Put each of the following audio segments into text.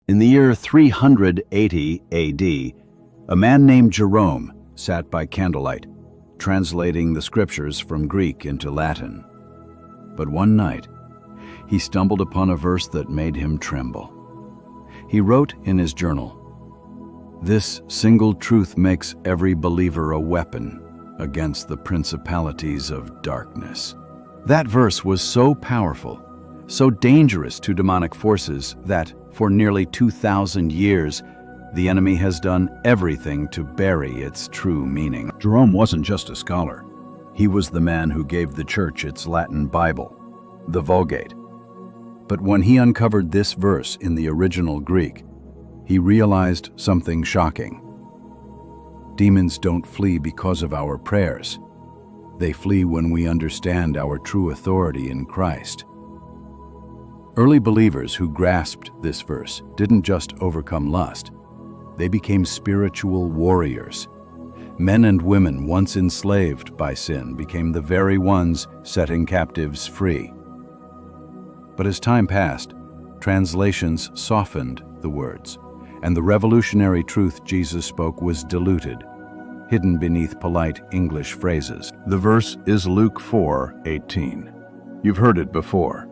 In the year 380 AD, a man named Jerome sat by candlelight, translating the scriptures from Greek into Latin. But one night, he stumbled upon a verse that made him tremble. He wrote in his journal, "This single truth makes every believer a weapon against the principalities of darkness." That verse was so powerful, so dangerous to demonic forces that, for nearly 2,000 years, the enemy has done everything to bury its true meaning. Jerome wasn't just a scholar. He was the man who gave the church its Latin Bible, the Vulgate. But when he uncovered this verse in the original Greek, he realized something shocking. Demons don't flee because of our prayers. They flee when we understand our true authority in Christ. Early believers who grasped this verse didn't just overcome lust. They became spiritual warriors. Men and women once enslaved by sin became the very ones setting captives free. But as time passed, translations softened the words, and the revolutionary truth Jesus spoke was diluted, hidden beneath polite English phrases. The verse is Luke 4:18. You've heard it before,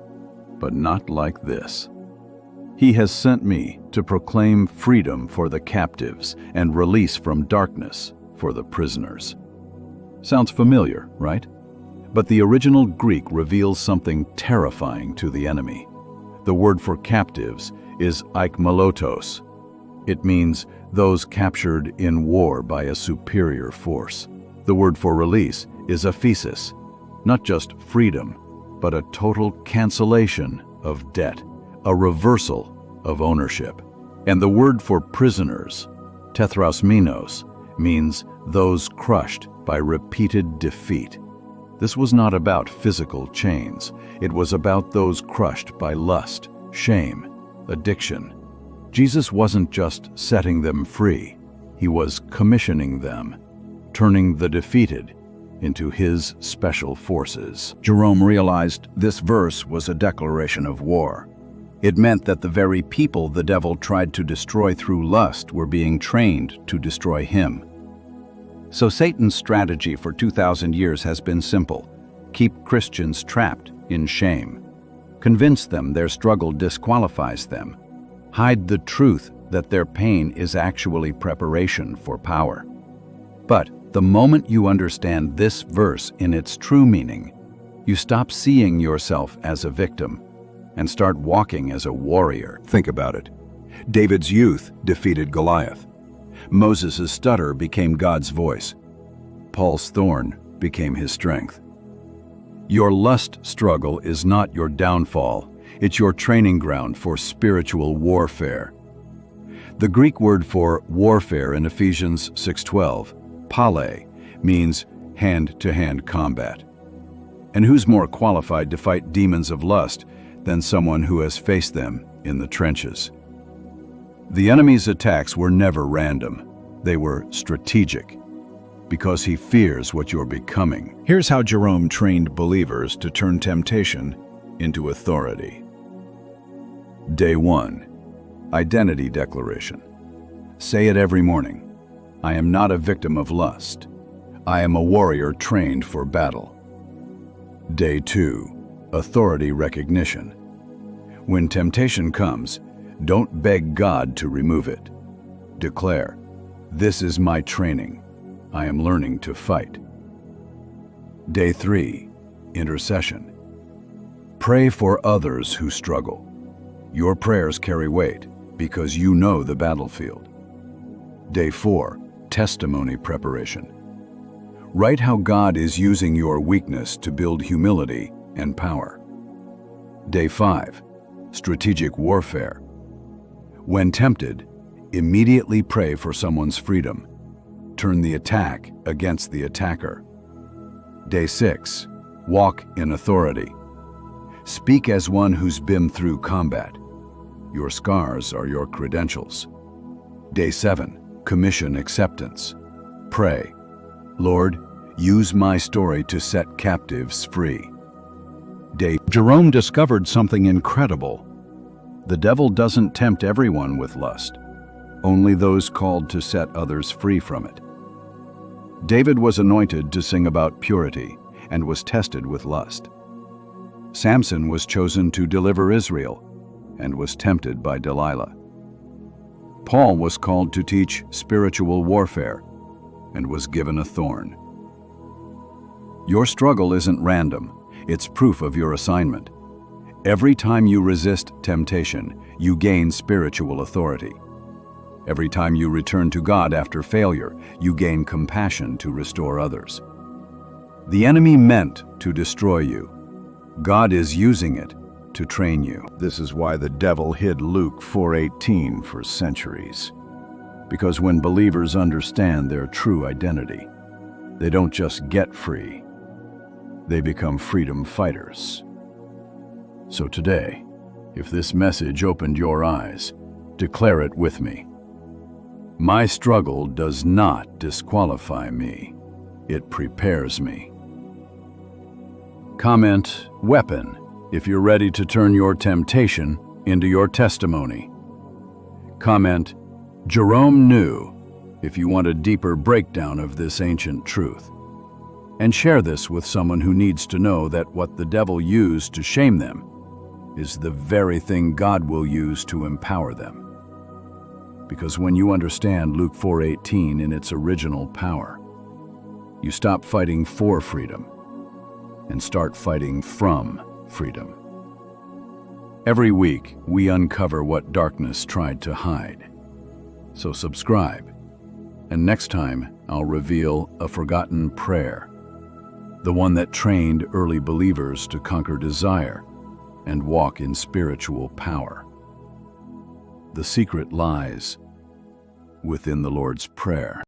but not like this. He has sent me to proclaim freedom for the captives and release from darkness for the prisoners. Sounds familiar, right? But the original Greek reveals something terrifying to the enemy. The word for captives is aikmalotos. It means those captured in war by a superior force. The word for release is aphesis, not just freedom, but a total cancellation of debt, a reversal of ownership. And the word for prisoners, tethrasminos, means those crushed by repeated defeat. This was not about physical chains. It was about those crushed by lust, shame, addiction. Jesus wasn't just setting them free. He was commissioning them, turning the defeated into his special forces. Jerome realized this verse was a declaration of war. It meant that the very people the devil tried to destroy through lust were being trained to destroy him. So Satan's strategy for 2,000 years has been simple: keep Christians trapped in shame, convince them their struggle disqualifies them, hide the truth that their pain is actually preparation for power. But the moment you understand this verse in its true meaning, you stop seeing yourself as a victim and start walking as a warrior. Think about it. David's youth defeated Goliath. Moses' stutter became God's voice. Paul's thorn became his strength. Your lust struggle is not your downfall. It's your training ground for spiritual warfare. The Greek word for warfare in Ephesians 6:12, pale, means hand-to-hand combat. And who's more qualified to fight demons of lust than someone who has faced them in the trenches? The enemy's attacks were never random. They were strategic, because he fears what you're becoming. Here's how Jerome trained believers to turn temptation into authority. Day 1. Identity declaration. Say it every morning. I am not a victim of lust. I am a warrior trained for battle. Day 2. Authority recognition. When temptation comes, don't beg God to remove it. Declare, "This is my training. I am learning to fight." Day 3. Intercession. Pray for others who struggle. Your prayers carry weight because you know the battlefield. Day 4. Testimony preparation. Write how God is using your weakness to build humility and power. Day 5. Strategic warfare. When tempted, immediately pray for someone's freedom. Turn the attack against the attacker. Day 6. Walk in authority. Speak as one who's been through combat. Your scars are your credentials. Day 7. Commission acceptance. Pray, "Lord, use my story to set captives free." Jerome discovered something incredible. The devil doesn't tempt everyone with lust, only those called to set others free from it. David was anointed to sing about purity and was tested with lust. Samson was chosen to deliver Israel and was tempted by Delilah. Paul was called to teach spiritual warfare and was given a thorn. Your struggle isn't random, it's proof of your assignment. Every time you resist temptation, you gain spiritual authority. Every time you return to God after failure, you gain compassion to restore others. The enemy meant to destroy you. God is using it to train you. This is why the devil hid Luke 4:18 for centuries. Because when believers understand their true identity, they don't just get free, they become freedom fighters. So today, if this message opened your eyes, declare it with me. My struggle does not disqualify me. It prepares me. Comment weapon if you're ready to turn your temptation into your testimony. Comment Jerome knew if you want a deeper breakdown of this ancient truth. And share this with someone who needs to know that what the devil used to shame them is the very thing God will use to empower them. Because when you understand Luke 4:18 in its original power, you stop fighting for freedom and start fighting from freedom. Every week, we uncover what darkness tried to hide. So subscribe, and next time I'll reveal a forgotten prayer, the one that trained early believers to conquer desire and walk in spiritual power. The secret lies within the Lord's Prayer.